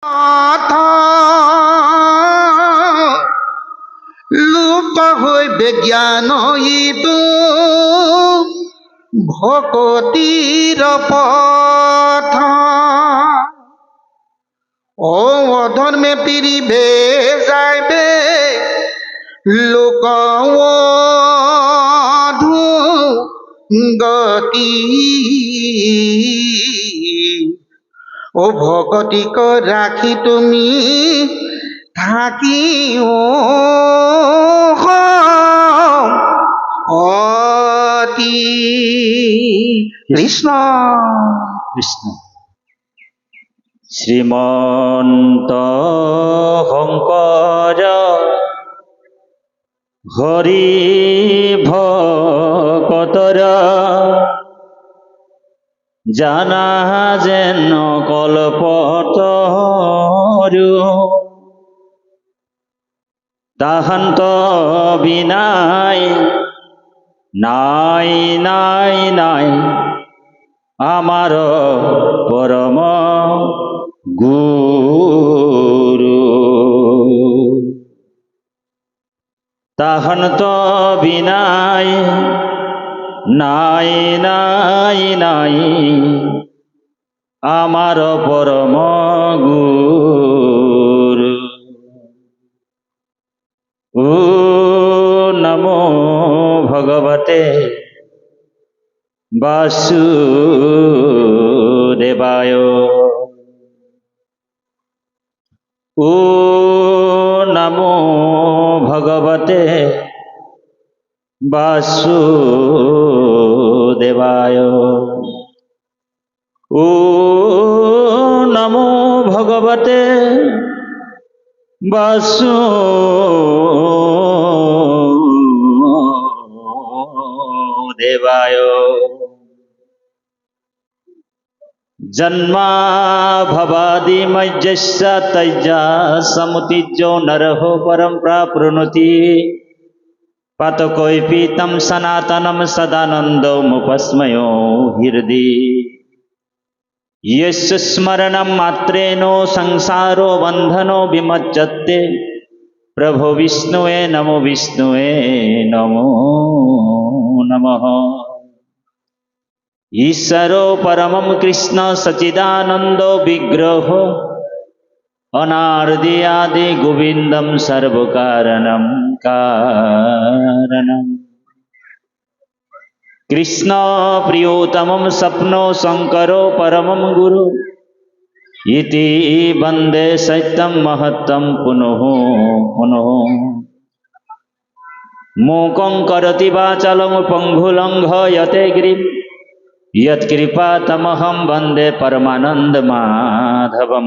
কথা লুপ্ত হইবে জ্ঞান ইতু ভকতির পথ ও অধর্মে পিরিবে যাইবে লোক গতি ও ভকতিক রাখি তুমি থাকি অতি কৃষ্ণ কৃষ্ণ। শ্রীমন্ত শংকৰ হৰি ভকতৰ জানা যেন কল্পতৰু তাহান্ত বিনাই নাই নাই নাই আমার পরম গুরু তাহান্ত বিনাই নাই নাই নাই আমার পরম গুরু। ও নমো ভগবতে বাসুদেবায়। ও নমো ভগবতে বাসুদেবায়। ও নমো ভগবতে বাসুদেবায়। जन्मा भवादि मज्जस्य तज्जा समुतिज्यो नरहो परं प्राप्नुति पातकोऽपि तं सनातनं सदानन्दमुपस्मयो हृदि यस्य स्मरणं मात्रेण संसारो बन्धनो विमुच्यते। प्रभो विष्णुवे नमो नमः। ईश्वरो परमं कृष्ण सच्चिदानंदो विग्रह अनादि आदि गोविंदम सर्वकारणं कारणम् कृष्ण प्रियोतमं सप्नो शंकरो परमं गुरु इति वन्दे सत्यं महत्तं पुनः पुनः। मूकं करोति वाचालं पङ्गुलङ्घयते गिरिं यत्कृपातमहं वन्दे परमानंद माधवम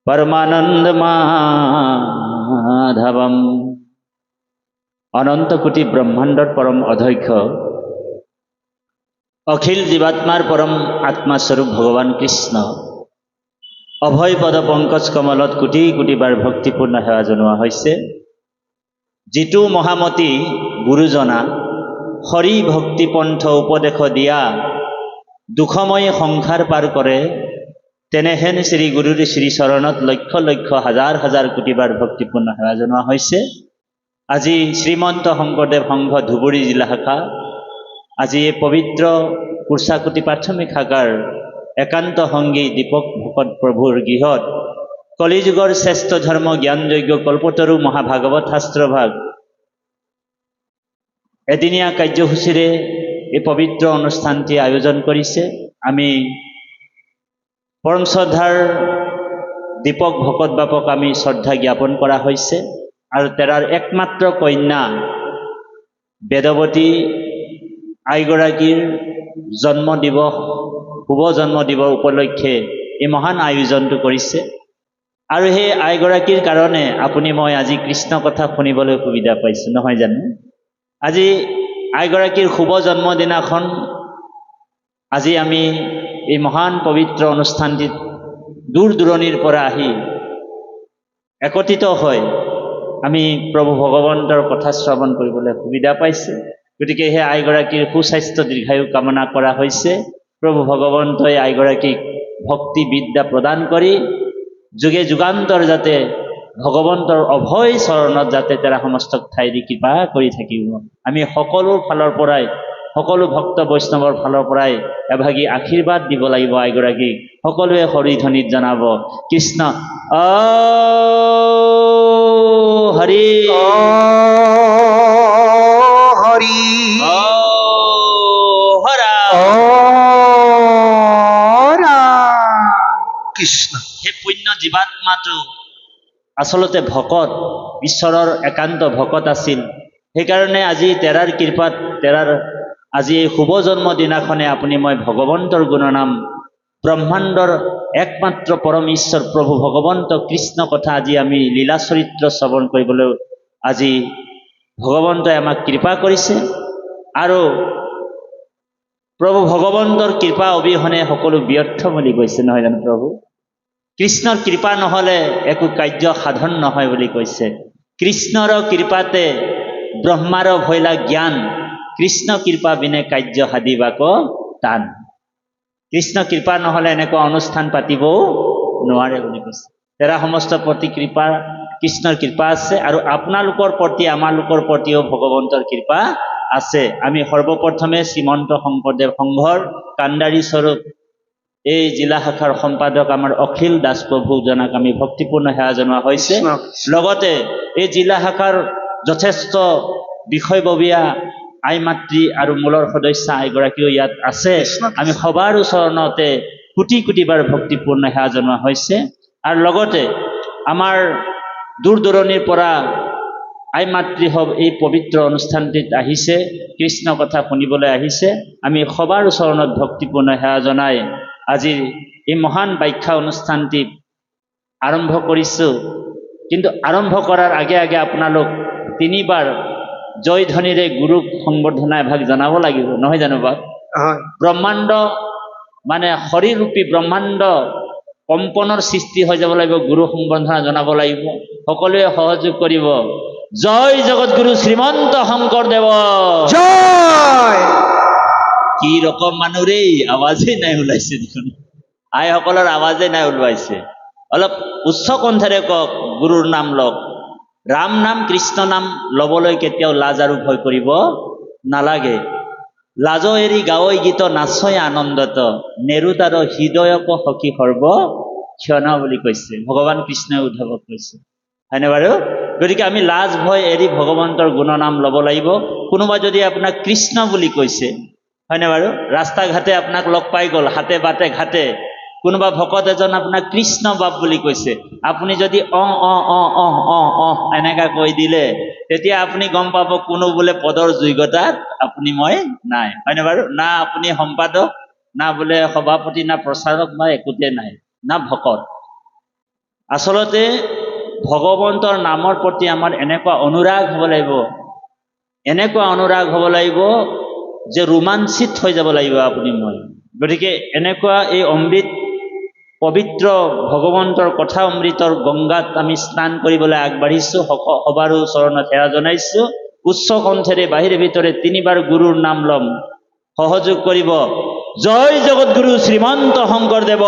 परमानंद माधवम। अनंत कोटि ब्रह्मांडर परम अध्यक्ष अखिल जीवात्मार परम आत्मास्वरूप भगवान कृष्ण अभय पद पंकज कमलत कोटि कोटि बार भक्तिपूर्ण सेवा जনোৱা হৈছে। जितु महामती गुरुजना हरि भक्ति पंथ उपदेश दिया दुखमय संसार पार करे तेनेहेन श्री गुरुर श्री चरणत लक्ष लक्ष हजार हजार कोटि बार भक्तिपूर्ण सेवा जনোৱা হৈছে। আজি श्रीमंत शंकरदेव संघ धुबुरी जिला शाखा আজি এই पवित्र कुर्साकुटी प्राथमिक शाखार एकांत संगी दीपक भकत प्रभुर गृहत कलिजुगर श्रेष्ठ धर्म ज्ञान यज्ञ कल्पतरु महाभागवत शास्त्र भाग एदिनिया कार्यसूचीरे এই पवित्र अनुष्ठानটি आयोजन करिছে। आमी परम श्रद्धार दीपक भकत बापक आमी श्रद्धा ज्ञापन करा होइছে और तेरार एकमात्र कन्या वेदवती आईगराकीर जन्म दिवस शुभ जन्म दिवस उपलक्षे এই महान आयोजन करिছে और हे आईगराकीर कारणे आपुनि मैं आज कृष्ण कथा शुनिबले सुविधा पाइছো নহয় জানো। আজি आईगराकीर शुभ जन्मदिनाखन আজি आमी এই महान पवित्र अनुष्ठानটিত दूर दूरणिर পৰা আহি একত্ৰিত হয় आमी प्रभु भगवंतर कथा श्रवण কৰিবলৈ सुविधा पाइছো। गतिके हे आईगराकीर सुस्वास्थ्य दीर्घायु कामना करा হৈছে। प्रभु भगवंतই आईगराकीक भक्ति विद्या प्रदान करी যুগে যুগান্তৰ যাতে ভগৱন্তৰ অভয় চৰণত যাতে তেৰা সমস্তক ঠাই দি কৃপা কৰি থাকিব। আমি সকলো ফালৰ পৰাই সকলো ভক্ত বৈষ্ণৱৰ ফালৰ পৰাই এভাগী আশীৰ্বাদ দিব লাগিব আইগৰাকীক। সকলোৱে হৰিধ্বনিত জনাব কৃষ্ণ হৰি হৰি হৰা। কৃষ্ণ। সেই পুণ্য জীৱাত্মাটো আচলতে ভকত, ঈশ্বৰৰ একান্ত ভকত আছিল। সেইকাৰণে আজি তেৰাৰ কৃপাত আজি এই শুভ জন্ম দিনাখনে আপুনি মই ভগৱন্তৰ গুণনাম ব্ৰহ্মাণ্ডৰ একমাত্ৰ পৰম ঈশ্বৰ প্ৰভু ভগৱন্ত কৃষ্ণ কথা আজি আমি লীলা চৰিত্ৰ শ্ৰৱণ কৰিবলৈ আজি ভগৱন্তই আমাক কৃপা কৰিছে। আৰু প্ৰভু ভগৱন্তৰ কৃপা অবিহনে সকলো ব্যৰ্থ বুলি কৈছে, নহয় জানো প্ৰভু? কৃষ্ণৰ কৃপা নহ'লে একো কাৰ্য সাধন নহয় বুলি কৈছে। কৃষ্ণৰ কৃপাতে ব্ৰহ্মাৰ ভৈলা জ্ঞান, কৃষ্ণ কৃপা বিনে কাৰ্য সাধিবাক টান। কৃষ্ণ কৃপা নহ'লে এনেকুৱা অনুষ্ঠান পাতিবও নোৱাৰে বুলি কৈছে। তেৰা সমস্ত প্ৰতি কৃপা কৃষ্ণৰ কৃপা আছে, আৰু আপোনালোকৰ প্ৰতি আমালোকৰ প্ৰতিও ভগৱন্তৰ কৃপা আছে। আমি সৰ্বপ্ৰথমে শ্ৰীমন্ত শংকৰদেৱ সংঘৰ কাণ্ডাৰী স্বৰূপ এই জিলা শাখাৰ সম্পাদক আমাৰ অখিল দাস প্ৰভুজনাক আমি ভক্তিপূৰ্ণ সেৱা জনোৱা হৈছে। লগতে এই জিলা শাখাৰ যথেষ্ট বিষয়ববীয়া আই মাতৃ আৰু মূলৰ সদস্য এগৰাকীও ইয়াত আছে। আমি সবাৰ ওচৰণতে কোটি কোটিবাৰ ভক্তিপূৰ্ণ সেৱা জনোৱা হৈছে। আৰু লগতে আমাৰ দূৰ দূৰণিৰ পৰা আই মাতৃসৱ এই পবিত্ৰ অনুষ্ঠানটিত আহিছে, কৃষ্ণ কথা শুনিবলৈ আহিছে। আমি সবাৰ ওচৰণত ভক্তিপূৰ্ণ সেৱা জনাই আজিৰ এই মহান ব্যাখ্যা অনুষ্ঠানটি আৰম্ভ কৰিছোঁ। কিন্তু আৰম্ভ কৰাৰ আগে আগে আপোনালোক তিনিবাৰ জয় ধ্বনিৰে গুৰুক সম্বৰ্ধনা এভাগ জনাব লাগিব, নহয় জানো বাৰু? ব্ৰহ্মাণ্ড মানে শৰীৰৰূপী ব্ৰহ্মাণ্ড কম্পনৰ সৃষ্টি হৈ যাব লাগিব, গুৰু সম্বৰ্ধনা জনাব লাগিব। সকলোৱে সহযোগ কৰিব। জয় জগতগুৰু শ্ৰীমন্ত শংকৰদেৱ জয়। কি ৰকম মানুহ ৰে, আৱাজেই নাই ওলাইছে দেখোন। আইসকলৰ আৱাজেই নাই ওলোৱাইছে। অলপ উচ্চ কণ্ঠেৰে কওক, গুৰুৰ নাম লওক। ৰাম নাম কৃষ্ণ নাম ল'বলৈ কেতিয়াও লাজ আৰু ভয় কৰিব নালাগে। লাজ এৰি গাৱৈ গীত নাচয় আনন্দত, নেৰুতাৰ হৃদয়ক সখী সৰ্ব ক্ষণ বুলি কৈছে ভগৱান কৃষ্ণই উদ্ধৱক কৈছে, হয়নে বাৰু? গতিকে আমি লাজ ভয় এৰি ভগৱন্তৰ গুণনাম ল'ব লাগিব। কোনোবা যদি আপোনাক কৃষ্ণ বুলি কৈছে, হয়নে বাৰু? ৰাস্তা ঘাটে আপোনাক লগ পাই গ'ল, হাতে বাটে ঘাটে কোনোবা ভকত এজন আপোনাক কৃষ্ণ বাপ বুলি কৈছে, আপুনি যদি এনেকা কৈ দিলে, তেতিয়া আপুনি গম পাব কোনো বোলে পদৰ যোগ্যতাত আপুনি মই নাই, হয়নে বাৰু? না আপুনি সম্পাদক, না বোলে সভাপতি, না প্ৰচাৰক, বা একোতে নাই, না ভকত। আচলতে ভগৱন্তৰ নামৰ প্ৰতি আমাৰ এনেকুৱা অনুৰাগ হ'ব লাগিব, এনেকুৱা অনুৰাগ হ'ব লাগিব যে ৰোমাঞ্চিত হৈ যাব লাগিব আপুনি মই। গতিকে এনেকুৱা এই অমৃত পবিত্ৰ ভগৱন্তৰ কথা অমৃতৰ গংগাত আমি স্নান কৰিবলৈ আগবাঢ়িছোঁ। সবাৰো চৰণত সেৱা জনাইছোঁ। উচ্চ কণ্ঠেৰে বাহিৰে ভিতৰে তিনিবাৰ গুৰুৰ নাম ল'ম, সহযোগ কৰিব। জয় জগতগুৰু শ্ৰীমন্ত শংকৰদেৱ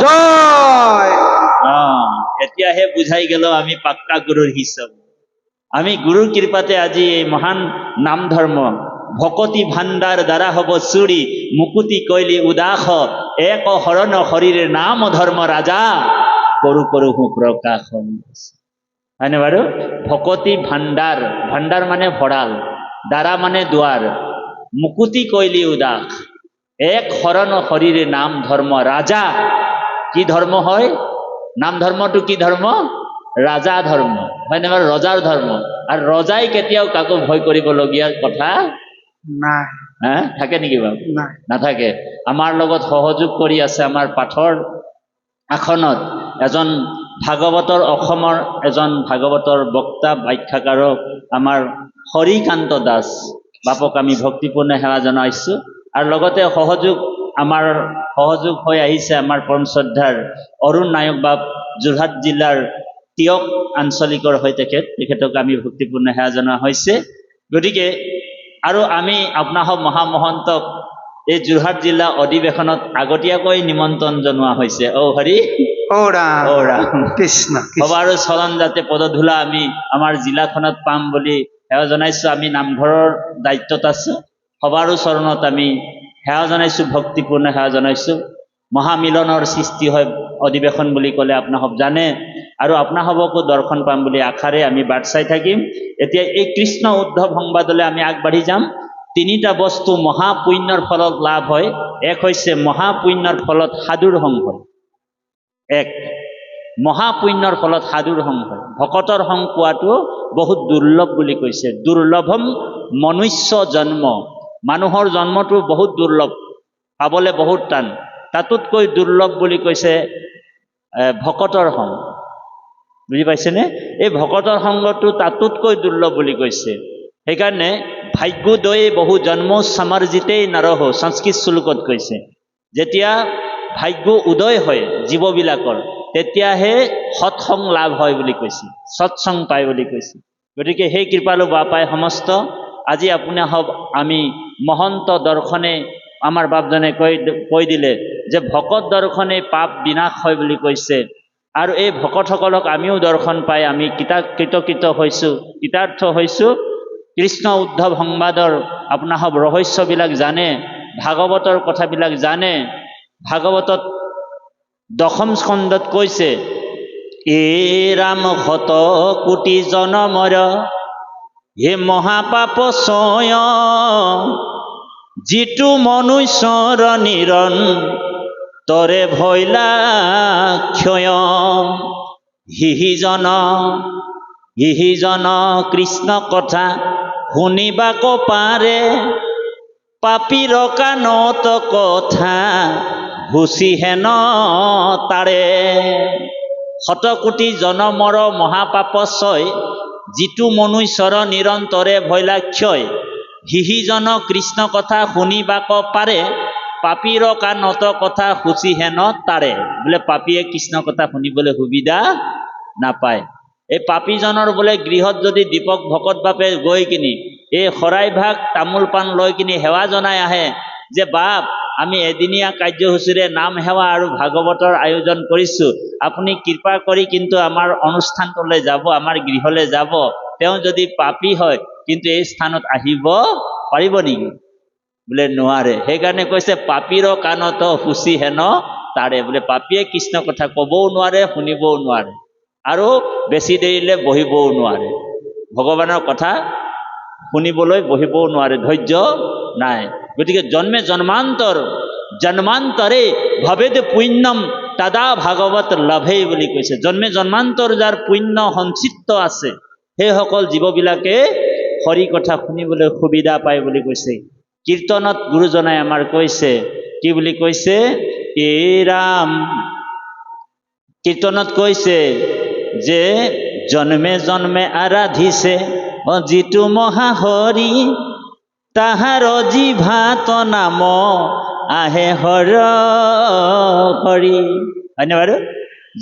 জয়। এতিয়াহে বুঝাই গেল আমি পাক্কা গুৰুৰ হিচাপ। আমি গুৰুৰ কৃপাতে আজি এই মহান নাম ধৰ্ম ভকতি ভাণ্ডাৰ দ্বাৰা হব চুৰি, মুকুতি কৈলি উদাস, এক হৰণ শৰীৰে নাম ধৰ্ম ৰাজা, কৰু কৰু প্ৰকাশ। হয়নে বাৰু? ভকতি ভাণ্ডাৰ, ভাণ্ডাৰ মানে ভঁৰাল, দ্বাৰা মানে দুৱাৰ, মুকুতি কৈলি উদাস, এক হৰণ শৰীৰে নাম ধৰ্ম ৰাজা। কি ধৰ্ম হয়? নাম ধৰ্মটো কি ধৰ্ম? ৰাজা ধৰ্ম, হয়নে বাৰু? ৰজাৰ ধৰ্ম। আৰু ৰজাই কেতিয়াও কাকো ভয় কৰিবলগীয়া কথা নাই। থাকে নেকি বাৰু? নাই, নাথাকে। আমাৰ লগত সহযোগ কৰি আছে আমাৰ পাঠৰ আসনত এজন ভাগৱতৰ, অসমৰ এজন ভাগৱতৰ বক্তা ব্যাখ্যাকাৰক আমাৰ হৰিকান্ত দাস বাপক আমি ভক্তিপূৰ্ণ সেৱা জনাইছোঁ। আৰু লগতে সহযোগ হৈ আহিছে আমাৰ পৰম শ্ৰদ্ধাৰ অৰুণ নায়ক বাপ, যোৰহাট জিলাৰ তিয়ক আঞ্চলিকৰ হৈ তেখেতক আমি ভক্তিপূৰ্ণ সেৱা জনোৱা হৈছে। গতিকে আৰু আমি আপোনাসৱ মহামহন্তক এই যোৰহাট জিলা অধিৱেশনত আগতীয়াকৈ নিমন্ত্ৰণ জনোৱা হৈছে। হৰি ও ৰাম ও ৰাম কৃষ্ণ কৃষ্ণ সবাৰো চৰণ যাতে পদধূলা আমি আমাৰ জিলাখনত পাম বুলি সেৱা জনাইছো। আমি নামঘৰৰ দায়িত্বত আছো, সবাৰো চৰণত আমি সেৱা জনাইছো, ভক্তিপূৰ্ণ সেৱা জনাইছো। মহামিলনৰ সৃষ্টি হয় অধিৱেশন বুলি ক'লে আপোনাসব জানে, আৰু আপোনাসবকো দৰ্শন পাম বুলি আশাৰে আমি বাট চাই থাকিম। এতিয়া এই কৃষ্ণ উদ্ধৱ সংবাদলৈ আমি আগবাঢ়ি যাম। তিনিটা বস্তু মহাপুণ্যৰ ফলত লাভ হয়। এক হৈছে মহাপুণ্যৰ ফলত সাধুৰ সং হয়। এক, মহাপুণ্যৰ ফলত সাধুৰ সং হয়। ভকতৰ সং পোৱাটো বহুত দুৰ্লভ বুলি কৈছে। দুৰ্লভম মনুষ্য জন্ম, মানুহৰ জন্মটো বহুত দুৰ্লভ, পাবলৈ বহুত টান। তাতোতকৈ দুৰ্লভ বুলি কৈছে ভকতৰ সং। বুজি পাইছেনে? এই ভকতৰ সংগটো তাতোতকৈ দুৰ্লভ বুলি কৈছে। সেইকাৰণে ভাগ্যোদয়ে বহু জন্ম সমৰ্জিতেই নৰহ, সংস্কৃত শ্লোকত কৈছে। যেতিয়া ভাগ্য উদয় হয় জীৱবিলাকৰ, তেতিয়াহে সৎসং লাভ হয় বুলি কৈছে, সৎসং পায় বুলি কৈছে। গতিকে সেই কৃপালু বাপাই সমস্ত আজি আপোনাসব আমি মহন্ত দৰ্শনে আমাৰ বাপজনে কৈ দিলে যে ভকত দৰ্শনে পাপ বিনাশ হয় বুলি কৈছে। আৰু এই ভকতসকলক আমিও দৰ্শন পাই আমি কৃতকৃত হৈছোঁ, কৃতাৰ্থ হৈছোঁ। কৃষ্ণ উদ্ধৱ সংবাদৰ আপোনাসব ৰহস্যবিলাক জানে, ভাগৱতৰ কথাবিলাক জানে। ভাগৱতত দশম স্কন্ধত কৈছে, এ ৰাম শত কোটি জনমৰ হে মহাপাপ ছয়, যিটো মনুষ্যৰ নিৰন্তৰে ভৈলা ক্ষয়। হিহিজন কৃষ্ণ কথা শুনিবাক পাৰে, পাপীৰ কাণত কথা ঘুচি হেন তাৰে। শতকোটি জনমৰ মহাপাপছয়, যিটো মনুষ্যৰ নিৰন্তৰে ভৈলাক্ষয়। হিহিজন কৃষ্ণ কথা শুনিবাক পাৰে, পাপীৰ কাণত কথা শুচি হেন তাৰে। বোলে পাপীয়ে কৃষ্ণ কথা শুনিবলৈ সুবিধা নাপায়। এই পাপীজনৰ বোলে গৃহত যদি দীপক ভকত বাপে গৈ কিনি এই শৰাইভাগ তামোল পাণ লৈ কিনি সেৱা জনাই আহে যে বাপ, আমি এদিনীয়া কাৰ্যসূচীৰে নাম সেৱা আৰু ভাগৱতৰ আয়োজন কৰিছোঁ, আপুনি কৃপা কৰি কিন্তু আমাৰ অনুষ্ঠানটোলৈ যাব, আমাৰ গৃহলৈ যাব। তেওঁ যদি পাপী হয় কিন্তু এই স্থানত আহিব পাৰিব নেকি? বোলে নোৱাৰে। সেইকাৰণে কৈছে পাপীৰ কাণত শুচি হেন তাৰে। বোলে পাপীয়ে কৃষ্ণ কথা ক'বও নোৱাৰে, শুনিবও নোৱাৰে, আৰু বেছি দেৰিলে বহিবও নোৱাৰে। ভগৱানৰ কথা শুনিবলৈ বহিবও নোৱাৰে, ধৈৰ্য নাই। গতিকে জন্মে জন্মান্তৰে ভৱেদ পুণ্যম তাদা ভাগৱত লভেই বুলি কৈছে। জন্মে জন্মান্তৰ যাৰ পুণ্য সঞ্চিত আছে, সেইসকল জীৱবিলাকে হৰি কথা শুনিবলৈ সুবিধা পায় বুলি কৈছে। কীৰ্তনত গুৰুজনাই আমাৰ কৈছে, কি বুলি কৈছে? এ ৰাম, কীৰ্তনত কৈছে যে জন্মে জন্মে আৰাধিছে যিটো মহাহৰি, তাহাৰ জিভাত নাম আহে হৰ হৰি। হয়নে বাৰু?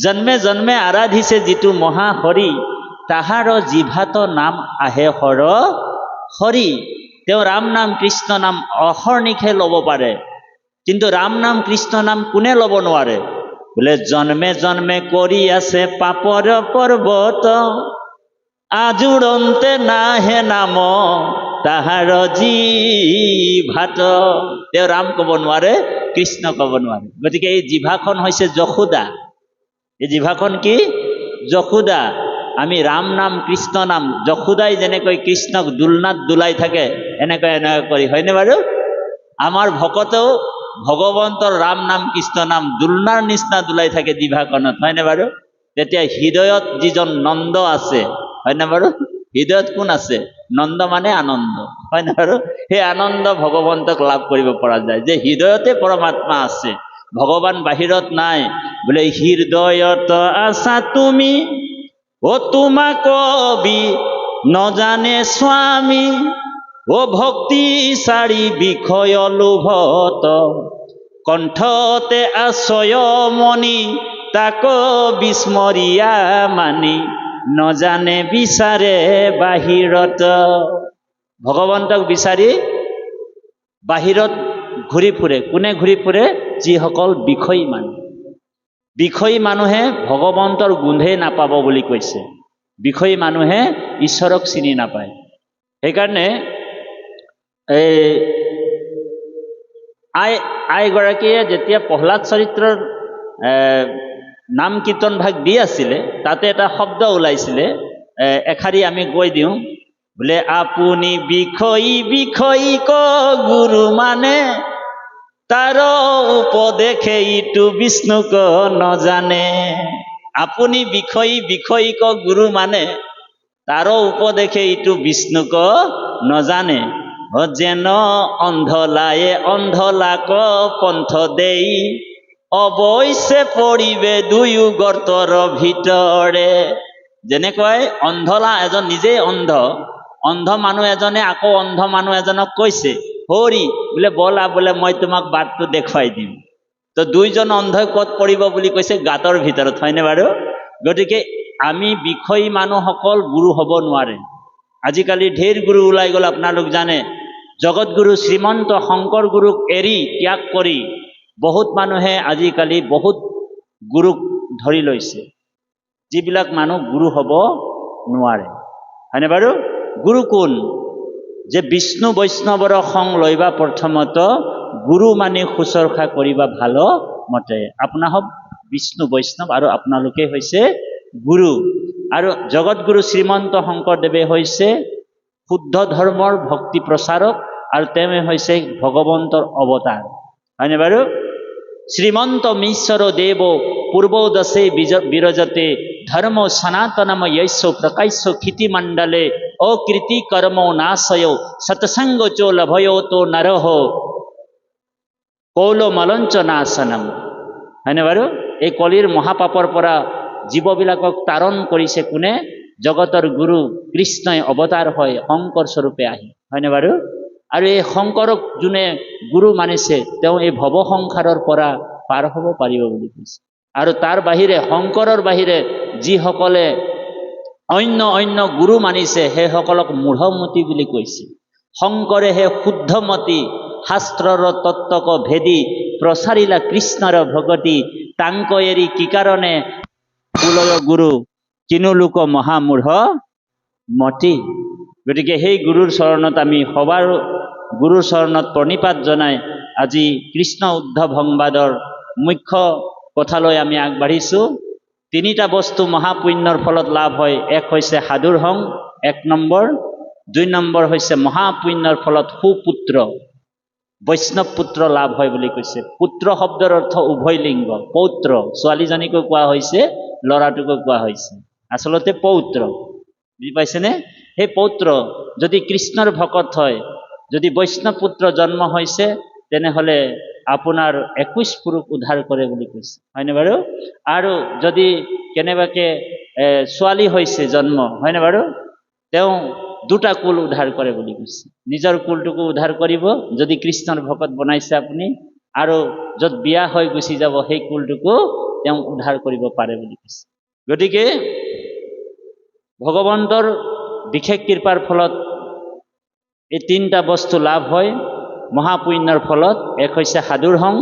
জন্মে জন্মে আৰাধিছে যিটো মহাহৰি, তাহাৰ জিভাত নাম আহে হৰ হৰি। তেওঁ ৰাম নাম কৃষ্ণ নাম অহৰ্নিশে ল'ব পাৰে, কিন্তু ৰাম নাম কৃষ্ণ নাম কোনে ল'ব নোৱাৰে? বোলে জন্মে জন্মে কৰি আছে পাপৰ পৰ্বত, আজোৰন্তে নাহে নাম তাহাৰ জিভাত। তেওঁ ৰাম ক'ব নোৱাৰে, কৃষ্ণ ক'ব নোৱাৰে। গতিকে এই জিভাখন হৈছে যশোদা। এই জিভাখন কি? যশোদা। আমি ৰাম নাম কৃষ্ণ নাম, যশোদাই যেনেকৈ কৃষ্ণক দোলনাত দোলাই থাকে এনেকৈ কৰি, হয়নে বাৰু? আমাৰ ভকতেও ভগৱন্তৰ ৰাম নাম কৃষ্ণ নাম দোলনাৰ নিচিনা দোলাই থাকে জিভাখনত, হয়নে বাৰু? তেতিয়া হৃদয়ত যিজন নন্দ আছে, হয়নে বাৰু? হৃদয়ত কোন আছে? নন্দ মানে আনন্দ, হয়নে বাৰু? সেই আনন্দ ভগৱন্তক লাভ কৰিব পৰা যায়, যে হৃদয়তে পৰমাত্মা আছে, ভগৱান বাহিৰত নাই। বোলে হৃদয়ত আছা তুমি, ও তোমাক কবি নজানে স্বামী, ও ভক্তি চাৰি বিষয় লোভত, কণ্ঠতে আশ্ৰয় মণি, তাক বিস্মৰিয়া মানি, নজানে বিচাৰে বাহিৰত। ভগৱন্তক বিচাৰি বাহিৰত ঘূৰি ফুৰে। কোনে ঘূৰি ফুৰে? যিসকল বিষয়ী মানুহ। বিষয়ী মানুহে ভগৱন্তৰ গোন্ধেই নাপাব বুলি কৈছে। বিষয়ী মানুহে ঈশ্বৰক চিনি নাপায়। সেইকাৰণে এই আইগৰাকীয়ে যেতিয়া প্ৰহ্লাদ চৰিত্ৰৰ নাম কীৰ্তন ভাগ দি আছিলে, তাতে এটা শব্দ ওলাইছিলে, এষাৰি আমি কৈ দিওঁ, বোলে আপুনি বিষয়ী বিষয়ী ক গুৰু মানে, তাৰ উপদেশে ইটো বিষ্ণুক নজানে। আপুনি বিষয়ী বিষয়ী ক গুৰু মানে, তাৰ উপদেশে ইটো বিষ্ণুক নজানে। যেন অন্ধলায়ে অন্ধলাক পন্থ দেই, অৱশ্যে পৰিবে দুয়ো গৰ্তৰ ভিতৰে। যেনেকৈ অন্ধলা এজন নিজেই অন্ধ মানুহ এজনে আকৌ অন্ধ মানুহ এজনক কৈছে, হৰি বোলে বলা বোলে মই তোমাক বাটটো দেখুৱাই দিম। তো দুইজন অন্ধই ক'ত পৰিব বুলি কৈছে? গাঁতৰ ভিতৰত, হয়নে বাৰু? গতিকে আমি বিষয়ী মানুহসকল গুৰু হ'ব নোৱাৰে। আজিকালি ঢেৰ গুৰু ওলাই গ'ল, আপোনালোক জানে। জগতগুৰু শ্ৰীমন্ত শংকৰ গুৰুক এৰি ত্যাগ কৰি বহুত মানুহে আজিকালি বহুত গুৰুক ধৰি লৈছে, যিবিলাক মানুহ গুৰু হ'ব নোৱাৰে, হয়নে বাৰু? গুৰু কোন? যে বিষ্ণু বৈষ্ণৱৰ সং লৈবা প্ৰথমত, গুৰু মানি শুশ্ৰূষা কৰিবা ভাল মতে। আপোনা হওক বিষ্ণু বৈষ্ণৱ আৰু আপোনালোকে হৈছে গুৰু। আৰু জগতগুৰু শ্ৰীমন্ত শংকৰদেৱে হৈছে শুদ্ধ ধৰ্মৰ ভক্তি প্ৰচাৰক, আৰু তেওঁ হৈছে ভগৱন্তৰ অৱতাৰ, হয়নে বাৰু? শ্ৰীমন্ত মিশ্বৰ দেৱ পূৰ্বদশে বিৰজতে, ধৰ্ম সনাতনম য়স্য প্ৰকাশ্য ক্ষিতিমণ্ডলে, অকৃতি কৰ্ম নাশয় সৎসংগ চো লভয় তো নৰহ কৌলমলঞ্চ নাশনম। হয়নে বাৰু? এই কলিৰ মহাপাপৰ পৰা জীৱবিলাকক তাৰণ কৰিছে কোনে? জগতৰ গুৰু কৃষ্ণই অৱতাৰ হয় শংকৰ স্বৰূপে আহি, হয়নে বাৰু? আৰু এই শংকৰক যোনে গুৰু মানিছে, তেওঁ এই ভৱ সংসাৰৰ পৰা পাৰ হ'ব পাৰিব বুলি কৈছে। আৰু তাৰ বাহিৰে, শংকৰৰ বাহিৰে যিসকলে অন্য গুৰু মানিছে, সেইসকলক মূঢ়মতি বুলি কৈছে। শংকৰেহে শুদ্ধমতি, শাস্ত্ৰৰ তত্ত্বক ভেদি, প্ৰচাৰিলা কৃষ্ণৰ ভগতি, তাংক এৰি কি কাৰণে কুলয় গুৰু, কিনো লোক মহামূঢ় মতি। গতিকে সেই গুৰুৰ চৰণত আমি সবাৰ গুৰুৰ চৰণত প্ৰণিপাত জনাই আজি কৃষ্ণ উদ্ধৱ সংবাদৰ মুখ্য কথালৈ আমি আগবাঢ়িছোঁ। তিনিটা বস্তু মহাপুণ্যৰ ফলত লাভ হয়। এক হৈছে সাধুৰ সং, 1 নম্বৰ। 2 নম্বৰ হৈছে মহাপুণ্যৰ ফলত সুপুত্ৰ, বৈষ্ণৱ পুত্ৰ লাভ হয় বুলি কৈছে। পুত্ৰ শব্দৰ অৰ্থ উভয় লিংগ, পৌত্ৰ, ছোৱালীজনীকো কোৱা হৈছে, ল'ৰাটোকো কোৱা হৈছে, আচলতে পৌত্ৰ, বুজি পাইছেনে? সেই পৌত্ৰ যদি কৃষ্ণৰ ভকত হয়, যদি বৈষ্ণৱ পুত্ৰ জন্ম হৈছে, তেনেহ'লে আপোনাৰ 21 পুৰুষ উদ্ধাৰ কৰে বুলি কৈছে, হয়নে বাৰু? আৰু যদি কেনেবাকে ছোৱালী হৈছে জন্ম, হয়নে বাৰু? তেওঁ 2টা কুল উদ্ধাৰ কৰে বুলি কৈছে। নিজৰ কুলটোকো উদ্ধাৰ কৰিব যদি কৃষ্ণৰ ভকত বনাইছে আপুনি, আৰু য'ত বিয়া হৈ গুচি যাব সেই কুলটোকো তেওঁ উদ্ধাৰ কৰিব পাৰে বুলি কৈছে। গতিকে ভগৱন্তৰ বিশেষ কৃপাৰ ফলত এই 3টা বস্তু লাভ হয় মহাপুণ্যৰ ফলত। এক হৈছে সাধুৰ সং,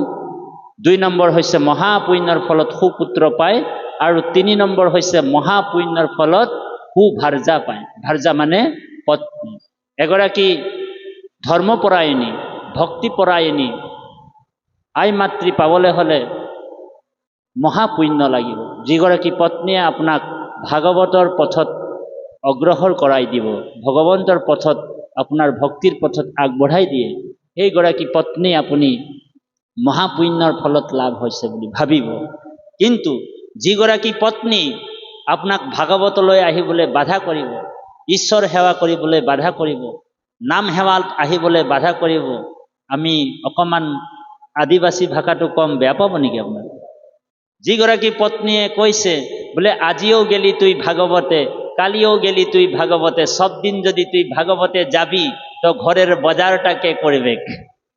2 নম্বৰ হৈছে মহাপুণ্যৰ ফলত সুপুত্ৰ পায়, আৰু 3 নম্বৰ হৈছে মহাপুণ্যৰ ফলত সুভাৰ্যা পায়। ভাৰ্যা মানে পত্নী। এগৰাকী ধৰ্মপৰায়ণী, ভক্তিপৰায়ণী আই মাতৃ পাবলৈ হ'লে মহাপুণ্য লাগিব। যিগৰাকী পত্নীয়ে আপোনাক ভাগৱতৰ পথত অগ্ৰসৰ কৰাই দিব, ভগৱন্তৰ পথত, আপোনাৰ ভক্তিৰ পথত আগবঢ়াই দিয়ে, সেইগৰাকী পত্নী আপুনি মহাপুণ্যৰ ফলত লাভ হৈছে বুলি ভাবিব। কিন্তু যিগৰাকী পত্নী আপোনাক ভাগৱতলৈ আহিবলৈ বাধা কৰিব, ঈশ্বৰ সেৱা কৰিবলৈ বাধা কৰিব, নাম সেৱাত আহিবলৈ বাধা কৰিব, আমি অকণমান আদিবাসী ভাষাটো কম, বেয়া পাব নেকি আপোনাৰ? যিগৰাকী পত্নীয়ে কৈছে বোলে আজিও গেলি তুই ভাগৱতে, কালিও গেলি তুই ভাগৱতে, সব দিন যদি তুই ভাগৱতে যাবি তো ঘৰেৰ বজাৰটাকে কৰবে,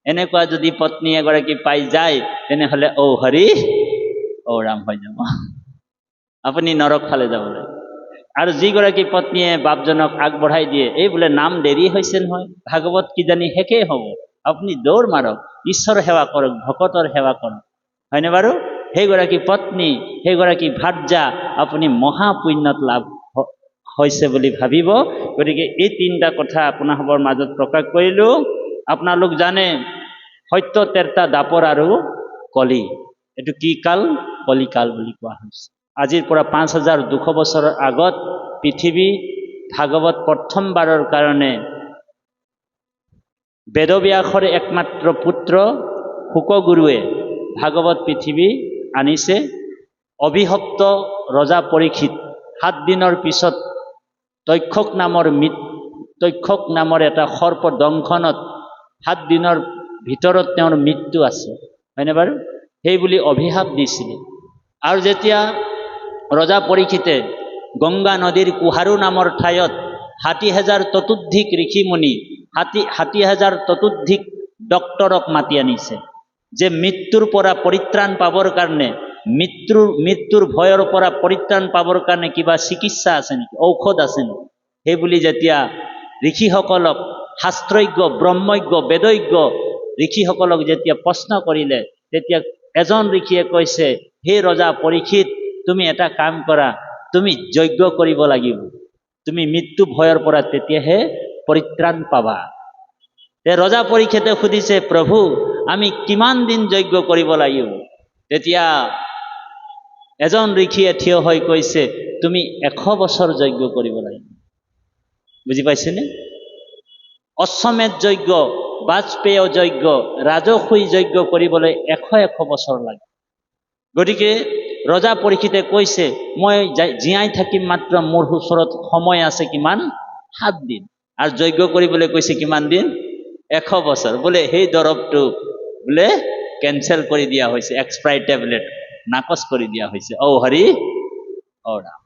এনেকুৱা যদি পত্নী এগৰাকী পাই যায়, তেনেহ'লে ঔ হৰি ঔ ৰাম হৈ যাব, আপুনি নৰক ফালে যাব লাগে। আৰু যিগৰাকী পত্নীয়ে বাপজনক আগবঢ়াই দিয়ে, এই বোলে নাম দেৰি হৈছে নহয়, ভাগৱত কিজানি শেষেই হ'ব, আপুনি দৌৰ মাৰক, ঈশ্বৰ সেৱা কৰক, ভকতৰ সেৱা কৰক, হয়নে বাৰু? সেইগৰাকী পত্নী, সেইগৰাকী ভাৰ্যা আপুনি মহাপুণ্যত লাভ হৈছে বুলি ভাবিব। গতিকে এই তিনিটা কথা আপোনালোকৰ মাজত প্ৰকাশ কৰিলোঁ। আপোনালোক জানে সত্য, তেৰতা, দাপৰ আৰু কলি, এইটো কি কাল? কলিকাল বুলি কোৱা হৈছে। আজিৰ পৰা 5200 বছৰৰ আগত পৃথিৱী ভাগৱত প্ৰথমবাৰৰ কাৰণে বেদব্যাসৰ একমাত্ৰ পুত্ৰ শুকগুৰুৱে ভাগৱত পৃথিৱী আনিছে। অভিশপ্ত ৰজা পৰীক্ষিত 7 দিনৰ পিছত তক্ষক নামৰ এটা সৰ্প দংশনত 7 দিনৰ ভিতৰত তেওঁৰ মৃত্যু আছে, হয়নে বাৰু? সেই বুলি অভিশাপ দিছিলে। আৰু যেতিয়া ৰজা পৰীক্ষিতে গংগা নদীৰ কুহাৰু নামৰ ঠাইত 60,000 ততোধিক ঋষিমুনি, 60,000 ততোধিক ডক্তৰক মাতি আনিছে যে মৃত্যুৰ পৰা পৰিত্ৰাণ পাবৰ কাৰণে, মৃত্যুৰ ভয়ৰ পৰা পৰিত্ৰাণ পাবৰ কাৰণে কিবা চিকিৎসা আছে নেকি, ঔষধ আছে নেকি? সেই বুলি যেতিয়া ঋষিসকলক, শাস্ত্ৰজ্ঞ, ব্ৰহ্মজ্ঞ, বেদজ্ঞ ঋষিসকলক যেতিয়া প্ৰশ্ন কৰিলে, তেতিয়া এজন ঋষিয়ে কৈছে, হে ৰজা পৰীক্ষিত, তুমি এটা কাম কৰা, তুমি যজ্ঞ কৰিব লাগিব, তুমি মৃত্যু ভয়ৰ পৰা তেতিয়াহে পৰিত্ৰাণ পাবা। ৰজা পৰীক্ষিতে সুধিছে, প্ৰভু আমি কিমান দিন যজ্ঞ কৰিব লাগিব? তেতিয়া এজন ঋষিয়ে থিয় হৈ কৈছে, তুমি 100 বছৰ যজ্ঞ কৰিব লাগিব। বুজি পাইছেনে? অশ্বমেধ যজ্ঞ, বাজপেয় যজ্ঞ, ৰাজসুই যজ্ঞ কৰিবলৈ 100 বছৰ লাগে। গতিকে ৰজা পৰীক্ষিতে কৈছে, মই জীয়াই থাকিম মাত্ৰ, মোৰ ওচৰত সময় আছে কিমান? 7 দিন। আৰু যজ্ঞ কৰিবলৈ কৈছে কিমান দিন? 100 বছৰ। বোলে সেই দৰৱটো বোলে কেঞ্চেল কৰি দিয়া হৈছে, এক্সপায়াৰ টেবলেট নাকচ কৰি দিয়া হৈছে। ঔ হৰি ঔ ৰাম।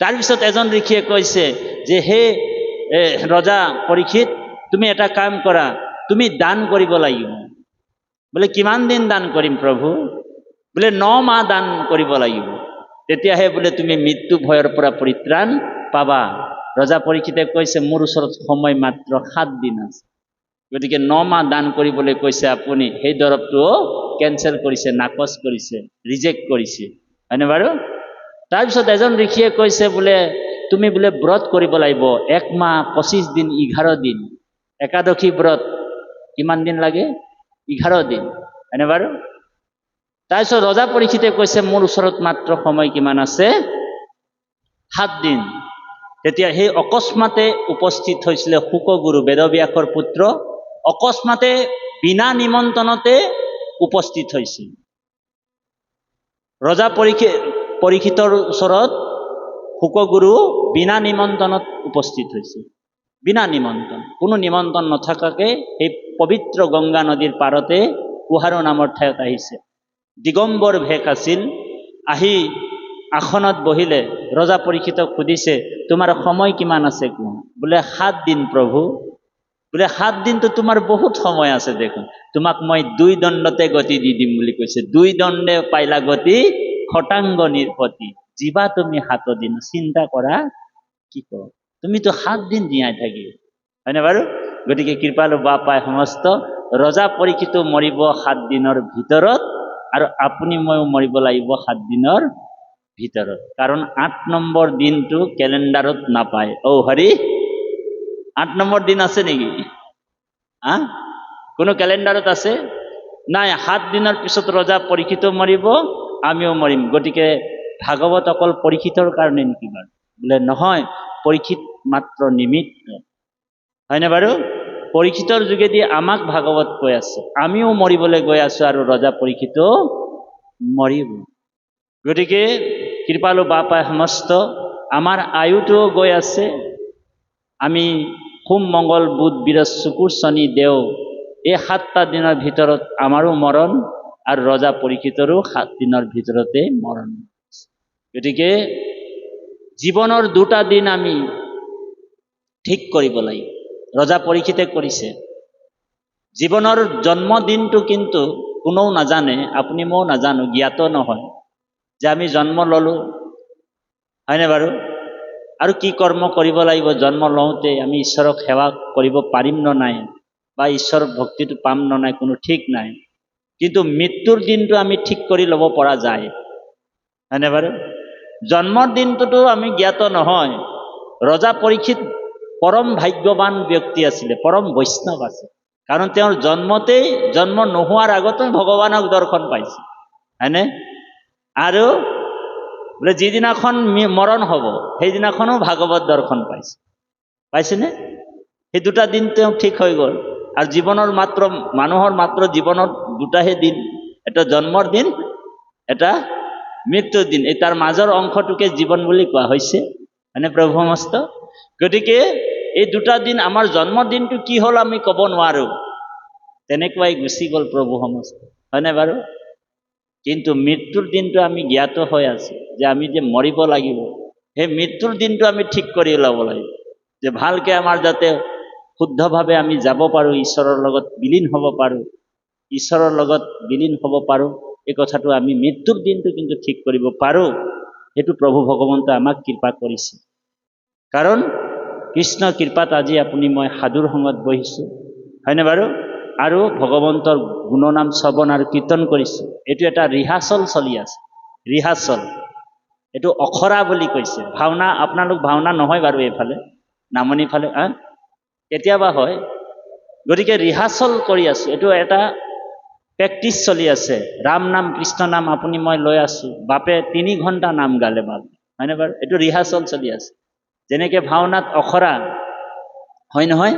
তাৰপিছত এজন ঋষিয়ে কৈছে যে হে ৰজা পৰীক্ষিত, তুমি এটা কাম কৰা, তুমি দান কৰিব লাগিব। বোলে কিমান দিন দান কৰিম প্ৰভু? বোলে 9 মাহ দান কৰিব লাগিব, তেতিয়াহে বোলে তুমি মৃত্যু ভয়ৰ পৰা পৰিত্ৰাণ পাবা। ৰজা পৰীক্ষিতে কৈছে, মোৰ ওচৰত সময় মাত্ৰ 7 দিন আছে। গতিকে 9 মাহ দান কৰিবলৈ কৈছে আপুনি, সেই দৰৱটো কেঞ্চেল কৰিছে, নাকচ কৰিছে, ৰিজেক্ট কৰিছে, হয়নে বাৰু? তাৰপিছত এজন ঋষিয়ে কৈছে, বোলে তুমি বোলে ব্ৰত কৰিব লাগিব 1 মাহ 25 দিন 11 দিন। একাদশী ব্ৰত কিমান দিন লাগে? 11 দিন, হয়নে বাৰু? তাৰপিছত ৰজা পৰীক্ষিতে কৈছে, মোৰ ওচৰত মাত্ৰ সময় কিমান আছে? 7 দিন। তেতিয়া সেই অকস্মাতে উপস্থিত হৈছিলে শুকগুৰু, বেদব্যাসৰ পুত্ৰ, অকস্মাতে বিনা নিমন্ত্ৰণতে উপস্থিত হৈছিল। ৰজা পৰীক্ষিতৰ ওচৰত শুকগুৰু বিনা নিমন্ত্ৰণত উপস্থিত হৈছিল। বিনা নিমন্ত্ৰণ, কোনো নিমন্ত্ৰণ নথকাকে সেই পবিত্ৰ গংগা নদীৰ পাৰতে কুহাৰু নামৰ ঠাইত আহিছে। দিগম্বৰ ভেশ আছিল। আহি আসনত বহিলে। ৰজা পৰীক্ষিতক সুধিছে, তোমাৰ সময় কিমান আছে কোৱা? বোলে 7 দিন প্ৰভু। বোলে 7 দিনটো তোমাৰ বহুত সময় আছে দেখোন, তোমাক মই 2 দণ্ডতে গতি দি দিম বুলি কৈছে। 2 দণ্ডে পাইলা গতি, খটাংগ নিৰ্পতি, জীৱা তুমি 7 দিন। চিন্তা কৰা, কি কৰো, তুমিতো 7 দিন জীয়াই থাকিব, হয়নে বাৰু? গতিকে কৃপালু বাপাই সমস্ত, ৰজা পৰীক্ষিত মৰিব 7 দিনৰ ভিতৰত, আৰু আপুনি ময়ো মৰিব লাগিব 7 দিনৰ ভিতৰত। কাৰণ 8 নম্বৰ দিনটো কেলেণ্ডাৰত নাপায়। ঔ হৰি, 8 নম্বৰ দিন আছে নেকি? কোনো কেলেণ্ডাৰত আছে? নাই। 7 দিনৰ পিছত ৰজা পৰীক্ষিত মৰিব, আমিও মৰিম। গতিকে ভাগৱত অকল পৰীক্ষিতৰ কাৰণে নেকি বাৰু? বোলে নহয়, পৰীক্ষিত মাত্ৰ নিমিত্ত, হয়নে বাৰু? পৰীক্ষিতৰ যোগেদি আমাক ভাগৱত কৈ আছে, আমিও মৰিবলৈ গৈ আছো, আৰু ৰজা পৰীক্ষিত মৰিব। গতিকে কৃপালু বাপাই সমস্ত, আমাৰ আয়ুটোও গৈ আছে। আমি সোম, মংগল, বুধ, বৃহস্পতি, শুকুৰ, শনি, দেও, এই 7টা দিনৰ ভিতৰত আমাৰো মৰণ, আৰু ৰজা পৰীক্ষিতৰো 7 দিনৰ ভিতৰতে মৰণ। গতিকে জীৱনৰ 2টা দিন আমি ঠিক কৰিব লাগিব। ৰজা পৰীক্ষিতে কৰিছে। জীৱনৰ জন্মদিনটো কিন্তু কোনেও নাজানে, আপুনি ময়ো নাজানো, জ্ঞাত নহয় যে আমি জন্ম ললো, হয়নে বাৰু? আৰু কি কৰ্ম কৰিব লাগিব জন্ম লওঁতে, আমি ঈশ্বৰক সেৱা কৰিব পাৰিম নে নাই, বা ঈশ্বৰৰ ভক্তিটো পাম নে নাই, কোনো ঠিক নাই। কিন্তু মৃত্যুৰ দিনটো আমি ঠিক কৰি ল'ব পৰা যায়, হয়নে বাৰু? জন্মৰ দিনটোতো আমি জ্ঞাত নহয়। ৰজা পৰীক্ষিত পৰম ভাগ্যৱান ব্যক্তি আছিলে, পৰম বৈষ্ণৱ আছিল, কাৰণ তেওঁৰ জন্ম নোহোৱাৰ আগতে ভগৱানক দৰ্শন পাইছে, হয়নে? আৰু বোলে যিদিনাখন মৰণ হ'ব সেইদিনাখনো ভাগৱত দৰ্শন পাইছেনে? সেই দুটা দিন তেওঁ ঠিক হৈ গ'ল। আৰু মানুহৰ মাত্ৰ জীৱনত দুটাহে দিন, এটা জন্মৰ দিন, এটা মৃত্যুৰ দিন। এই তাৰ মাজৰ অংশটোকে জীৱন বুলি কোৱা হৈছে, মানে প্ৰভু সমস্ত। গতিকে এই দুটা দিন, আমাৰ জন্মৰ দিনটো কি হ'ল আমি ক'ব নোৱাৰো, তেনেকুৱাই গুচি গ'ল প্ৰভু সমস্ত, হয়নে বাৰু? কিন্তু মৃত্যুৰ দিনটো আমি জ্ঞাত হৈ আছো যে আমি যে মৰিব লাগিব। সেই মৃত্যুৰ দিনটো আমি ঠিক কৰি ল'ব লাগিব, যে ভালকে আমাৰ যাতে শুদ্ধভাৱে আমি যাব পাৰোঁ, ঈশ্বৰৰ লগত বিলীন হ'ব পাৰোঁ, এই কথাটো আমি মৃত্যুৰ দিনটো কিন্তু ঠিক কৰিব পাৰোঁ। সেইটো প্ৰভু ভগৱন্তই আমাক কৃপা কৰিছে। কাৰণ কৃষ্ণ কৃপাত আজি আপুনি মই সাধুৰ সংগত বহিছোঁ, হয়নে বাৰু? আৰু ভগৱন্তৰ গুণনাম শ্ৰৱণ আৰু কীৰ্তন কৰিছোঁ। এইটো এটা ৰিহাৰ্চল চলি আছে, ৰিহাৰ্চল। এইটো অখৰা বুলি কৈছে। ভাওনা, আপোনালোক ভাওনা নহয় বাৰু এইফালে, নামনি ফালে কেতিয়াবা হয়। গতিকে ৰিহাৰ্চল কৰি আছোঁ, এইটো এটা প্ৰেক্টিচ চলি আছে। ৰাম নাম কৃষ্ণ নাম আপুনি মই লৈ আছোঁ, বাপে 3 ঘণ্টা নাম গালে বাপ, হয়নে বাৰু? এইটো ৰিহাৰ্চল চলি আছে। যেনেকৈ ভাওনাত অখৰা হয় নহয়,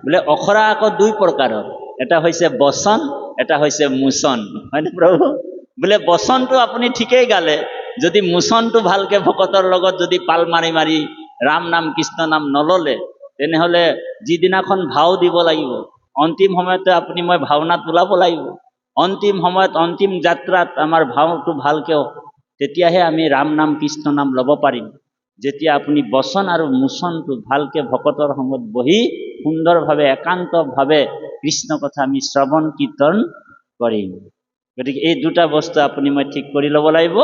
বোলে অখৰা আকৌ 2 প্ৰকাৰৰ, এটা হৈছে বচন, এটা হৈছে মোচন, হয়নে প্ৰভু? বোলে বচনটো আপুনি ঠিকেই গালে, যদি মোচনটো ভালকে ভকতৰ লগত যদি পাল মাৰি মাৰি ৰাম নাম কৃষ্ণ নাম নললে, তেনেহ'লে যিদিনাখন ভাও দিব লাগিব, অন্তিম সময়তে আপুনি মই ভাওনাত ওলাব লাগিব। অন্তিম সময়ত, অন্তিম যাত্ৰাত আমাৰ ভাওটো ভালকে, তেতিয়াহে আমি ৰাম নাম কৃষ্ণ নাম ল'ব পাৰিম, যেতিয়া আপুনি বচন আৰু মোচনটো ভালকে ভকতৰ সংগত বহি সুন্দৰভাৱে একান্তভাৱে কৃষ্ণ কথা আমি শ্ৰৱণ কীৰ্তন কৰিম। গতিকে এই দুটা বস্তু আপুনি মই ঠিক কৰি ল'ব লাগিব,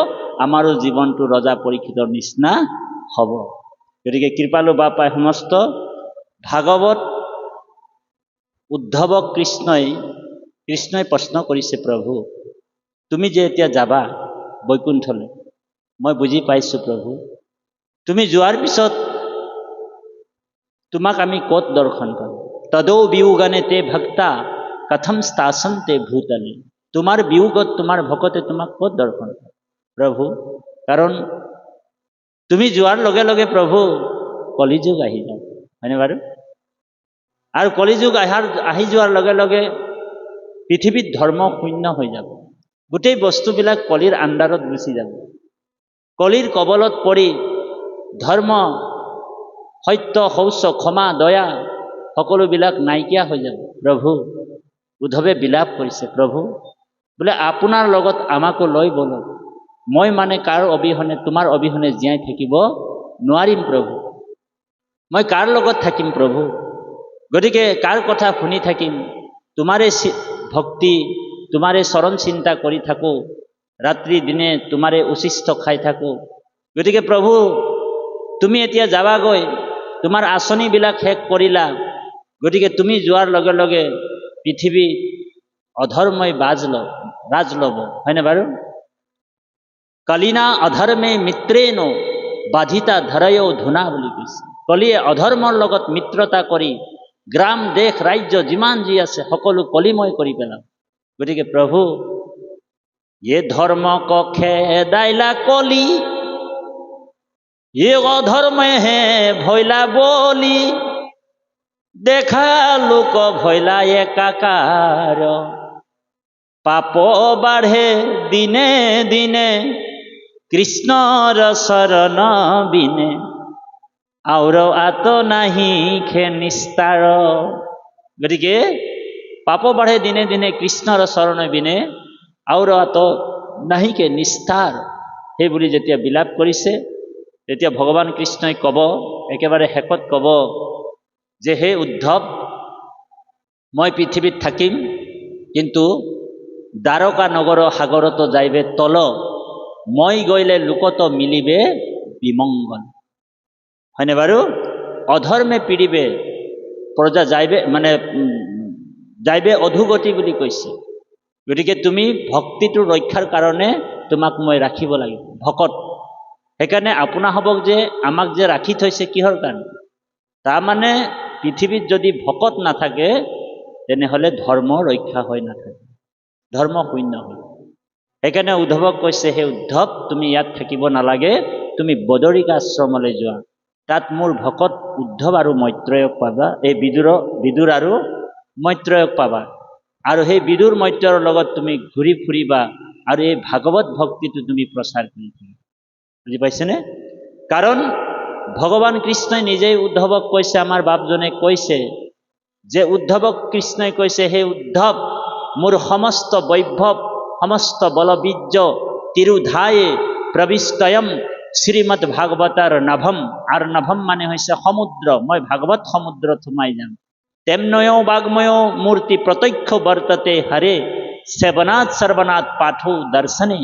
আমাৰো জীৱনটো ৰজা পৰীক্ষিতৰ নিচিনা হ'ব। গতিকে কৃপালু বাপাই সমস্ত ভাগৱত উদ্ধৱক কৃষ্ণই প্ৰশ্ন কৰিছে, প্ৰভু তুমি যে এতিয়া যাবা বৈকুণ্ঠলৈ, মই বুজি পাইছোঁ প্ৰভু, তুমি যোৱাৰ পিছত তোমাক আমি ক'ত দৰ্শন পাম? তদৌ বিয়োগানে তে ভক্তা কথম স্থাসন্তে ভূতলে। তোমাৰ বিয়োগত তোমাৰ ভকতে তোমাক ক'ত দৰ্শন পায় প্ৰভু? কাৰণ তুমি যোৱাৰ লগে লগে প্ৰভু কলিযুগ আহি যাব, হয়নে বাৰু? আৰু কলিযুগ আহি যোৱাৰ লগে লগে পৃথিৱীত ধৰ্ম শূন্য হৈ যাব, গোটেই বস্তুবিলাক কলিৰ আণ্ডাৰত গুচি যাব। কলিৰ কবলত পৰি ধৰ্ম, সত্য, শৌচ, ক্ষমা, দয়া সকলোবিলাক নাইকিয়া হৈ যাব। প্ৰভু উদ্ধৱে বিলাপ কৰিছে, প্ৰভু বোলে আপোনাৰ লগত আমাকো লৈ বলক, মই মানে কাৰ অবিহনে, তোমাৰ অবিহনে জীয়াই থাকিব নোৱাৰিম প্ৰভু, মই কাৰ লগত থাকিম প্ৰভু? গতিকে কাৰ কথা শুনি থাকিম? তোমাৰে ভক্তি, তোমাৰে চৰণ চিন্তা কৰি থাকোঁ, ৰাত্ৰি দিনে তোমাৰে উচিষ্ট খাই থাকোঁ। গতিকে প্ৰভু তুমি এতিয়া যাবাগৈ, তোমাৰ আঁচনিবিলাক শেষ কৰিলা, গতিকে তুমি যোৱাৰ লগে লগে পৃথিৱী অধৰ্মই ৰাজ ল'ব, হয়নে বাৰু? কলিনা অধৰ্মে মিত্ৰেন বাধিতা ধৰয়ো ধুনা বুলি কৈছে। কলিয়ে অধৰ্মৰ লগত মিত্ৰতা কৰি গ্ৰাম, দেশ, ৰাজ্য যিমান যি আছে সকলো কলিময় কৰি পেলাব। গতিকে প্ৰভু এ ধৰ্ম কক্ষে দাইলা কলি, এ অধৰ্মে হে ভৈলা বলি, দেখা লোক ভৈলা একাকাৰ, পাপ বাঢ়ে দিনে দিনে কৃষ্ণৰ শৰণ বিনে, আউৰ আত নাহি খে নিস্তাৰ। গতিকে পাপ বাঢ়ে দিনে দিনে কৃষ্ণৰ শৰণ বিনে, আউৰ আত নাহি খে নিস্তাৰ, সেই বুলি যেতিয়া বিলাপ কৰিছে, তেতিয়া ভগৱান কৃষ্ণই ক'ব, একেবাৰে শেষত ক'ব যে হে উদ্ধৱ, মই পৃথিৱীত থাকিম, কিন্তু দ্বাৰকা নগৰ সাগৰত যাইবে তল, মই গইলে লোকত মিলিবে বিমংগল, হয়নে বাৰু? অধৰ্মে পীড়িবে প্ৰজা যাইবে, মানে যাইবে অধোগতি বুলি কৈছে। গতিকে তুমি ভক্তিটো ৰক্ষাৰ কাৰণে তোমাক মই ৰাখিব লাগিব ভকত। সেইকাৰণে আপোনাসৱক যে আমাক যে ৰাখি থৈছে কিহৰ কাৰণে? তাৰমানে পৃথিৱীত যদি ভকত নাথাকে তেনেহ'লে ধৰ্ম ৰক্ষা হৈ নাথাকে, ধৰ্ম শূন্য হয়। সেইকাৰণে উদ্ধৱক কৈছে, হে উদ্ধৱ তুমি ইয়াত থাকিব নালাগে, তুমি বদৰিকা আশ্ৰমলৈ যোৱা। তাত মোৰ ভকত উদ্ধৱ আৰু মৈত্ৰেয়ক পাবা, এই বিদুৰ আৰু মৈত্ৰেয়ক পাবা। আৰু সেই বিদুৰ মৈত্ৰৰ লগত তুমি ঘূৰি ফুৰিবা আৰু এই ভাগৱত ভক্তিটো তুমি প্ৰচাৰ কৰি থাকিবা। বুজি পাইছেনে? কাৰণ ভগৱান কৃষ্ণই নিজেই উদ্ধৱক কৈছে, আমাৰ বাপজনে কৈছে যে উদ্ধৱক কৃষ্ণই কৈছে, হে উদ্ধৱ মোৰ সমস্ত বৈভৱ সমস্ত বলবীৰ্য তিৰুধায়ে প্ৰবিষ্টয়ম শ্ৰীমদ ভাগৱতৰ নভম। আৰু নভম মানে হৈছে সমুদ্ৰ, মই ভাগৱত সমুদ্ৰত সোমাই যাম। তেমনয় বাগ্ময় মূৰ্তি প্ৰত্যক্ষ বৰ্ততে হৰে সেৱনাথ সৰ্বনাথ পাঠো দৰ্শনে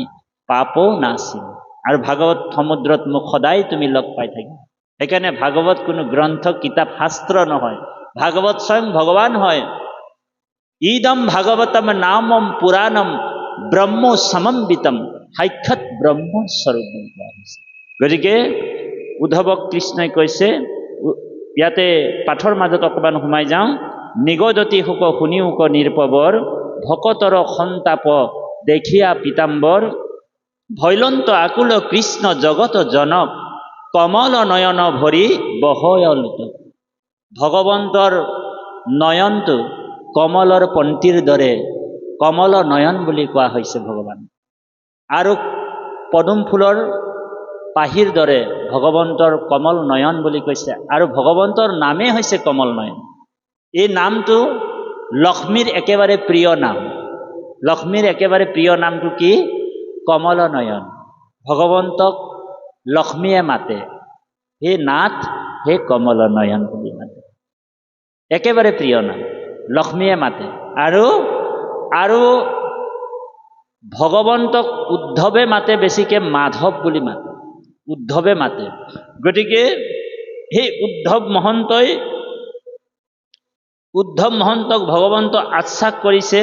পাপো নাশী। আৰু ভাগৱত সমুদ্ৰত মোক সদায় তুমি লগ পাই থাকিবা। সেইকাৰণে ভাগৱত কোনো গ্ৰন্থ কিতাপ শাস্ত্ৰ নহয়, ভাগৱত স্বয়ং ভগৱান হয়। ইদম ভাগৱতম নামম পুৰাণম ব্ৰহ্ম সমন্বিতম সাক্ষাৎ ব্ৰহ্মস্বৰূপ। গতিকে উদ্ধৱক কৃষ্ণই কৈছে, ইয়াতে পাঠৰ মাজত অকণমান সোমাই যাওঁ। নিগদতি শুক শুনিউক নিৰপবৰ ভকতৰ সন্তাপ দেখিয়া পীতাম্বৰ ভৈলন্ত আকুল কৃষ্ণ জগত জনক কমল নয়ন ভৰি বহয়ল। ভগৱন্তৰ নয়নটো কমলৰ পন্থীৰ দৰে, কমল নয়ন বুলি কোৱা হৈছে ভগৱান। আৰু পদুম ফুলৰ পাহিৰ দৰে ভগৱন্তৰ কমল নয়ন বুলি কৈছে। আৰু ভগৱন্তৰ নামেই হৈছে কমল নয়ন। এই নামটো লক্ষ্মীৰ একেবাৰে প্ৰিয় নাম। লক্ষ্মীৰ একেবাৰে প্ৰিয় নামটো কি? কমল নয়ন। ভগৱন্তক লক্ষ্মীয়ে মাতে, হে নাথ হে কমল নয়ন বুলি মাতে। একেবাৰে প্ৰিয় নাম, লক্ষ্মীয়ে মাতে। আৰু ভগৱন্তক উদ্ধৱে মাতে, বেছিকে মাধৱ বুলি মাতে, উদ্ধৱে মাতে। গতিকে সেই উদ্ধৱ মহন্তক ভগৱন্ত আশ্বাস কৰিছে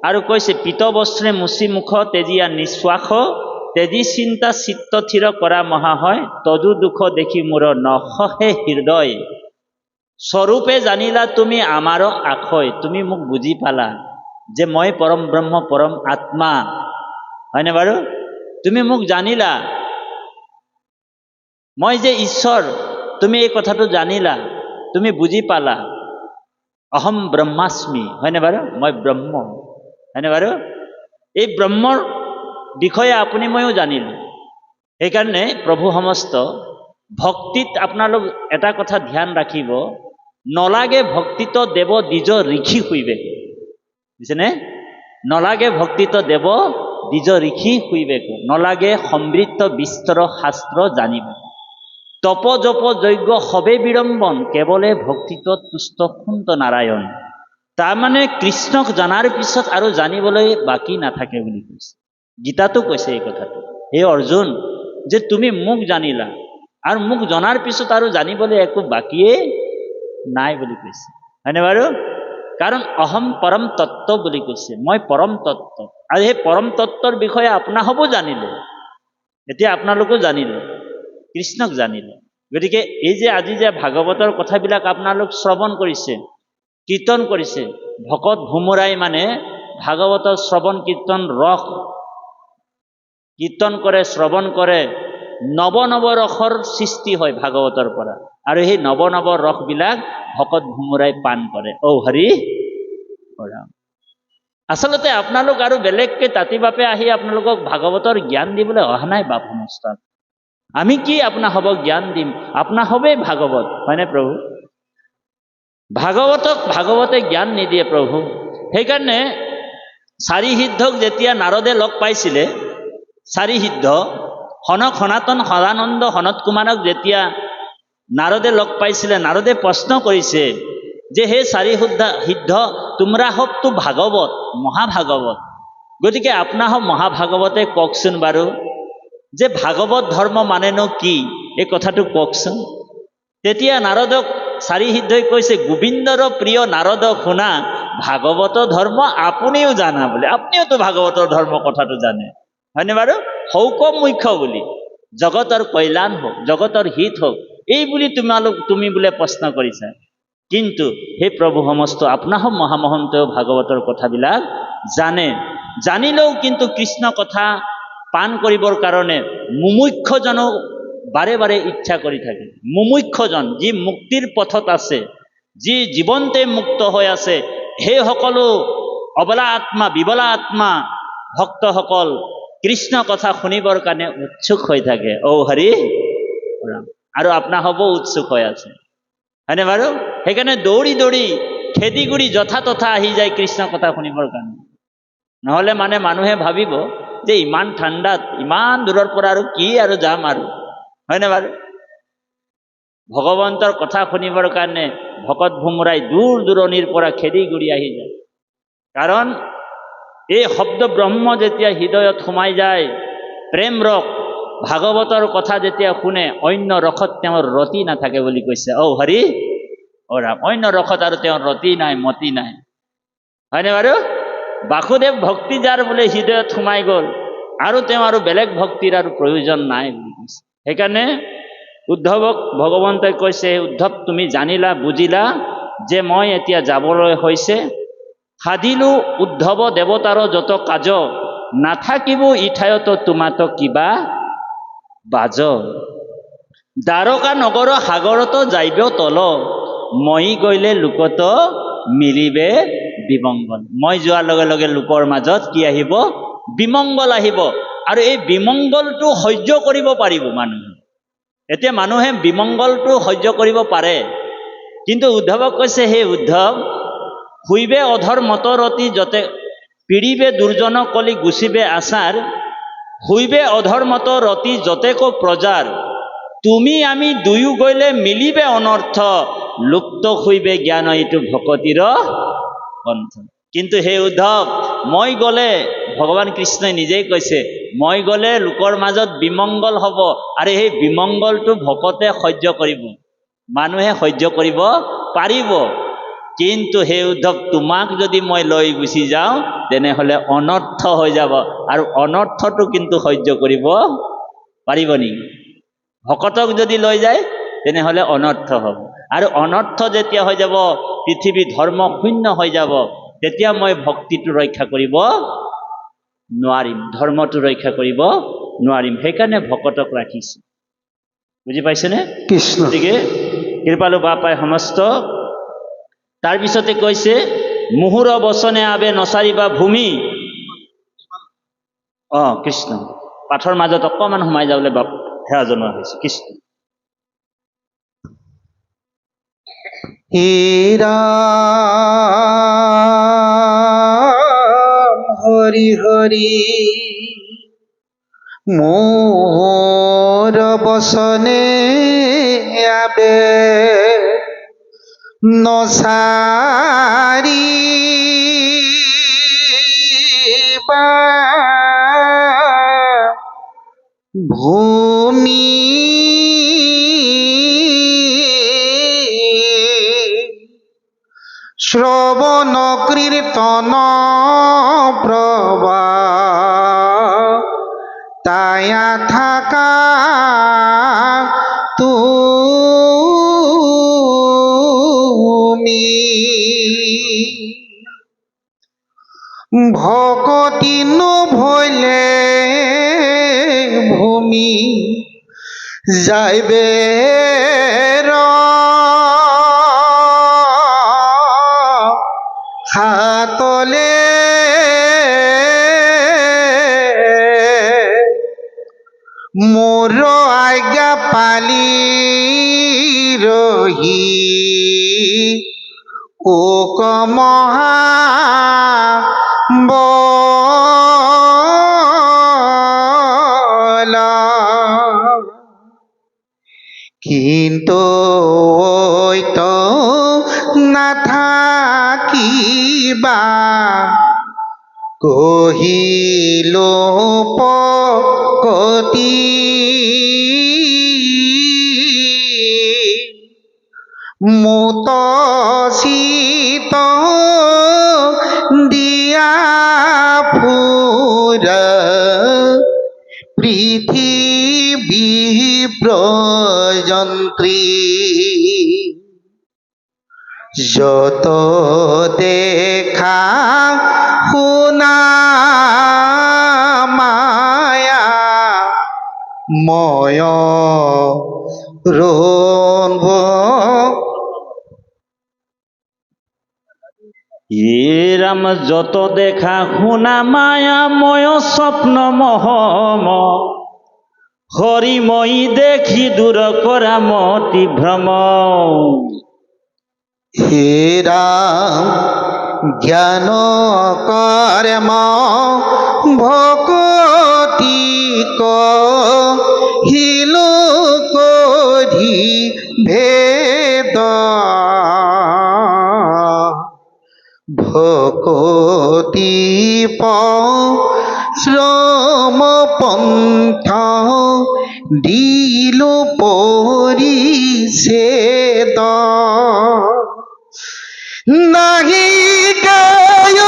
আৰু কৈছে, পীত বস্ত্ৰে মুচি মুখ তেজিয়া নিশ্বাস তেজি চিন্তা চিত্ত থিৰ কৰা মহা হয় তজু দুখ দেখি মোৰ নখহে হৃদয় স্বৰূপে জানিলা তুমি আমাৰো আখয়। তুমি মোক বুজি পালা যে মই পৰম ব্ৰহ্ম পৰম আত্মা, হয়নে বাৰু? তুমি মোক জানিলা মই যে ঈশ্বৰ, তুমি এই কথাটো জানিলা, তুমি বুজি পালা। অহম ব্ৰহ্মাস্মি, হয়নে বাৰু? মই ব্ৰহ্ম, হয়নে বাৰু? এই ব্ৰহ্মৰ বিষয়ে আপুনি ময়ো জানিলোঁ। সেইকাৰণে প্ৰভু সমস্ত ভক্তিত আপোনালোক এটা কথা ধ্যান ৰাখিব, নলাগে ভক্তিত দেৱ দ্বিজ ঋষি শুইবে, বুজিছেনে? নলাগে ভক্তিত দেৱ দ্বিজ ঋষি শুইবে, নলাগে সমৃদ্ধ বিস্তৰ শাস্ত্ৰ জানিব। তপ জপ যজ্ঞ সবে বিড়ম্বন কেৱলে ভক্তিত তুষ্ট সুন্ত নাৰায়ণ। তাৰমানে কৃষ্ণক জনাৰ পিছত আৰু জানিবলৈ বাকী নাথাকে বুলি কৈছে। গীতাতো কৈছে এই কথাটো, হে অৰ্জুন, যে তুমি মোক জানিলা আৰু মোক জনাৰ পিছত আৰু জানিবলৈ একো বাকীয়ে নাই বুলি কৈছে, হয়নে বাৰু? কাৰণ অহম পৰম তত্ত্ব বুলি কৈছে, মই পৰম তত্ত্ব। আৰু সেই পৰম তত্ত্বৰ বিষয়ে আপোনাসবো জানিলে, এতিয়া আপোনালোকো জানিলে, কৃষ্ণক জানিলে। গতিকে এই যে আজি যে ভাগৱতৰ কথাবিলাক আপোনালোক শ্ৰৱণ কৰিছে, কীৰ্তন কৰিছে, ভকত ভোমোৰাই মানে ভাগৱতৰ শ্ৰৱণ কীৰ্তন ৰস কীৰ্তন কৰে, শ্ৰৱণ কৰে, নৱ নৱ ৰসৰ সৃষ্টি হয় ভাগৱতৰ পৰা। আৰু সেই নৱ নৱ ৰসবিলাক ভকত ভোমোৰাই পান কৰে। ঔ হৰি ৰাম। আচলতে আপোনালোক আৰু বেলেগকে তাতি বাপে আহি আপোনালোকক ভাগৱতৰ জ্ঞান দিবলৈ অহা নাই বাপ সমস্ত। আমি কি আপোনাসবক জ্ঞান দিম? আপোনাসবেই ভাগৱত, হয়নে প্ৰভু? ভাগৱতে জ্ঞান নিদিয়ে প্ৰভু। সেইকাৰণে চাৰি সিদ্ধক যেতিয়া নাৰদে লগ পাইছিলে, চাৰি সিদ্ধ সনক সনাতন সদানন্দ সনত কুমাৰক যেতিয়া নাৰদে লগ পাইছিলে, নাৰদে প্ৰশ্ন কৰিছে যে হে চাৰি সিদ্ধ তোমৰা হবতো ভাগৱত, মহাভাগৱত, গতিকে আপোনাসব মহাভাগৱতে কওকচোন বাৰু যে ভাগৱত ধৰ্ম মানেনো কি, এই কথাটো কওকচোন। তেতিয়া নাৰদক চাৰি সিদ্ধই কৈছে, গোবিন্দৰ প্ৰিয় নাৰদ শুনা ভাগৱত ধৰ্ম আপুনিও জানা বুলি, আপুনিও তো ভাগৱতৰ ধৰ্ম কথাটো জানে, হয়নে বাৰু? হৌক মুখ্য বুলি, জগতৰ কল্যাণ হওক, জগতৰ হিত হওক, এই বুলি তুমি বোলে প্ৰশ্ন কৰিছা। কিন্তু সেই প্ৰভু সমস্ত আপোনাহ মহামহন্তও ভাগৱতৰ কথাবিলাক জানে, জানিলেও কিন্তু কৃষ্ণ কথা পান কৰিবৰ কাৰণে মুমুক্ষজনক বাৰে বাৰে ইচ্ছা কৰি থাকে। মুমুক্ষজন যি মুক্তিৰ পথত আছে, যি জীৱন্তে মুক্ত হৈ আছে, সেই সকলো অবলা আত্মা, বিবলা আত্মা ভক্তসকল কৃষ্ণ কথা শুনিবৰ কাৰণে উৎসুক হৈ থাকে। ঔ হৰি ৰাম। আৰু আপোনাক হ'ব উৎসুক হৈ আছে, হয়নে বাৰু? সেইকাৰণে দৌৰি দৌৰি খেদি গুৰি যথা তথা আহি যায় কৃষ্ণ কথা শুনিবৰ কাৰণে। নহ'লে মানে মানুহে ভাবিব যে ইমান ঠাণ্ডাত ইমান দূৰৰ পৰা আৰু কি আৰু যাম আৰু, হয়নে বাৰু? ভগৱন্তৰ কথা শুনিবৰ কাৰণে ভকত ভোমোৰাই দূৰ দূৰণিৰ পৰা খেদি গুৰি আহি যায়। কাৰণ এই শব্দ ব্ৰহ্ম যেতিয়া হৃদয়ত সোমাই যায়, প্ৰেম ৰস ভাগৱতৰ কথা যেতিয়া শুনে, অন্য ৰসত তেওঁৰ ৰতি নাথাকে বুলি কৈছে। ঔ হৰি অ ৰাম। অন্য ৰসত আৰু তেওঁৰ ৰতি নাই, মতি নাই, হয়নে বাৰু? বাসুদেৱ ভক্তি যাৰ বোলে হৃদয়ত সোমাই গ'ল, আৰু তেওঁ আৰু বেলেগ ভক্তিৰ আৰু প্ৰয়োজন নাই বুলি কৈছে। সেইকাৰণে উদ্ধৱক ভগৱন্তই কৈছে, উদ্ধৱ তুমি জানিলা, বুজিলা যে মই এতিয়া যাবলৈ হৈছে, সাধিলো উদ্ধৱ দেৱতাৰ যত কাজ, নাথাকিব ইঠায়ত তোমাতো কিবা বাজ। দ্বাৰকা নগৰ সাগৰত যাইব তল, মই গ'লে লোকত মিলিবে বিমংগল। মই যোৱাৰ লগে লগে লোকৰ মাজত কি আহিব? বিমংগল আহিব। আৰু এই বিমংগলটো সহ্য কৰিব পাৰিব মানুহে। এতিয়া মানুহে বিমংগলটো সহ্য কৰিব পাৰে, কিন্তু উদ্ধৱক কৈছে, হে উদ্ধৱ, শুইবে অধৰ মতৰতি যতে, পিৰিবে দুৰ্জন কলি গুচিবে আচাৰ, শুইবে অধৰ মত ৰতি যতেক প্ৰজাৰ, তুমি আমি দুয়ো গ'লে মিলিবে অনৰ্থ, লুপ্ত শুইবে জ্ঞান এইটো ভকতিৰ পন্থ। কিন্তু হে উদ্ধৱ, মই গ'লে, ভগৱান কৃষ্ণই নিজেই কৈছে, মই গ'লে লোকৰ মাজত বিমংগল হ'ব, আৰু সেই বিমংগলটো ভকতে সহ্য কৰিব, মানুহে সহ্য কৰিব পাৰিব। কিন্তু হে উদ্ধৱ, তোমাক যদি মই লৈ গুচি যাওঁ, তেনেহ'লে অনৰ্থ হৈ যাব, আৰু অনৰ্থটো কিন্তু সহ্য কৰিব পাৰিব নেকি? ভকতক যদি লৈ যায় তেনেহ'লে অনৰ্থ হ'ব, আৰু অনৰ্থ যেতিয়া হৈ যাব, পৃথিৱী ধৰ্ম শূন্য হৈ যাব, তেতিয়া মই ভক্তিটো ৰক্ষা কৰিব নোৱাৰিম, ধৰ্মটো ৰক্ষা কৰিব নোৱাৰিম। সেইকাৰণে ভকতক ৰাখিছোঁ, বুজি পাইছেনে? কৃষ্ণ। গতিকে কৃপালু বাপাই সমস্ত। তাৰপিছতে কৈছে, মুহুৰ বচনে আবে নচাৰিবা ভূমি। কৃষ্ণ পাঠৰ মাজত অকণমান সোমাই যাবলৈ বাপ সেৱা জনোৱা হৈছে। কৃষ্ণ। হে ৰাম হৰি হৰি, মোৰ বচনে আবে নচাৰিবা ভূমি, শ্ৰৱণ কীৰ্তন প্ৰবাহ, তায়া থাকা তুমি, ভকতি নভৈলে ভূমি, যাইবে হাতলে, মোর আজ্ঞা পালি রহি, ও কমহা বলা, কিন্তু ওই তো না থাকিবা, কহিল পকতি, মুত তো দিয়া ফুরা পৃথিবী প্রযন্ত্রী যত দেখা শুনা মায়া ময় রোনব রাম যত দেখা শুনা মায়াময় স্বপ্ন মহম হরিময়ী দেখি দূর করা মতি ভ্রম হে রাম জ্ঞান কর্ম ভকতি কহিল করি ভেদ ভকতি শ্রম পন্থ দিল পরিষেদ নাহি গায়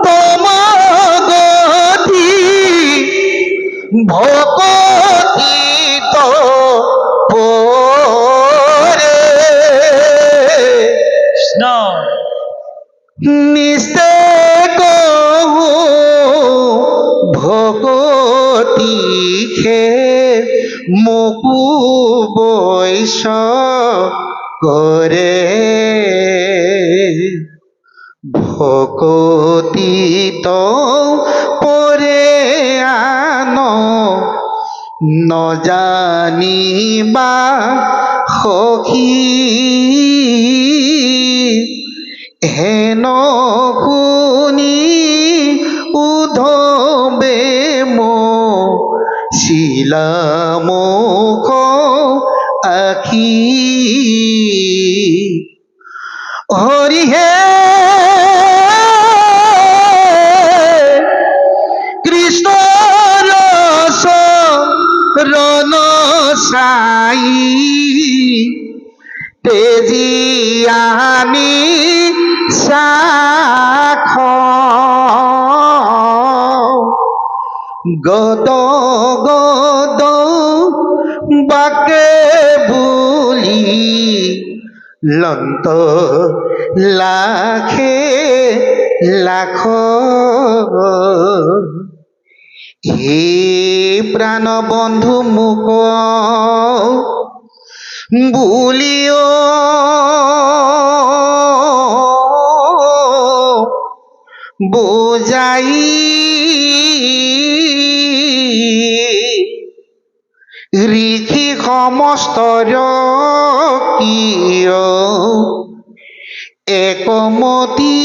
তমগতি ভকতি তো পরে কৃষ্ণ নিস্তে কহু ভকতি খে মকু বৈশ করে ভকতি তো পরে আন ন জানিবা সখী হেন শুনি উধবে মো শিলা মুখ আখি হরি হে কৃষ্ণ রস রণ সাই তেজি আমি সাখ গদ গদ বাকে বুলি লন্ত লাখে লাখ হে প্রাণ বন্ধু মুখ বুলিও বুঝাই ঋষি সমস্ত কিয় একমতি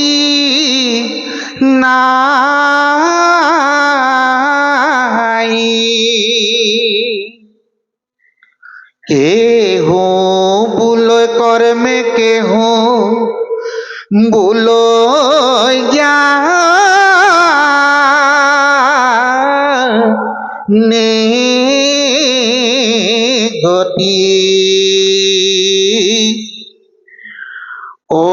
নাই কেহ বুলয় কর্মে কেহ বুলয় জ্ঞানে গতি ও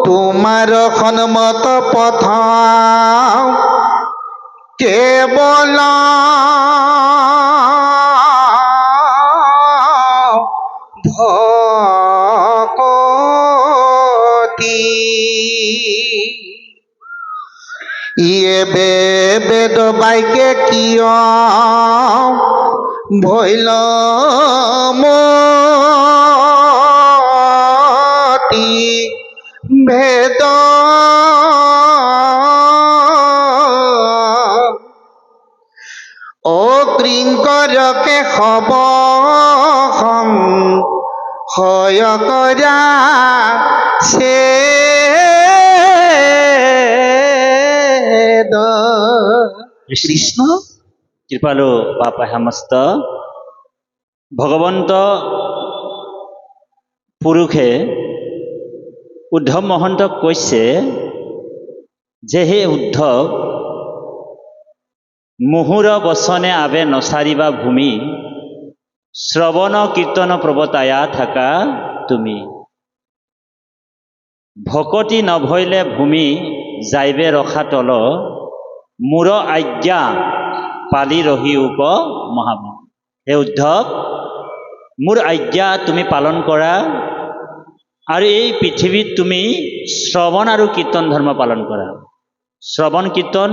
তোমার সন্মত পথ কেবল ভকতি ইয়ে বেদ বাইকে কিয় ভৈল মতি ভেদ ও কৃঙ্করকে হব হয় করা সে কৃষ্ণ কৃপালু বাপা সমস্ত ভগৱন্ত পুৰুষে উদ্ধৱ মহন্তক কৈছে যে হে উদ্ধৱ মুহুৰ বচনে আবে নচাৰিবা ভূমি শ্ৰৱণ কীৰ্তন প্ৰৱতায়া থাকা তুমি ভকতি নভৈলে ভূমি যাইবে ৰখা তল মূৰ আজ্ঞা পালি ৰহি উপ মহামতি। হে উদ্ধৱ, মোৰ আজ্ঞা তুমি পালন কৰা আৰু এই পৃথিৱীত তুমি শ্ৰৱণ আৰু কীৰ্তন ধৰ্ম পালন কৰা। শ্ৰৱণ কীৰ্তন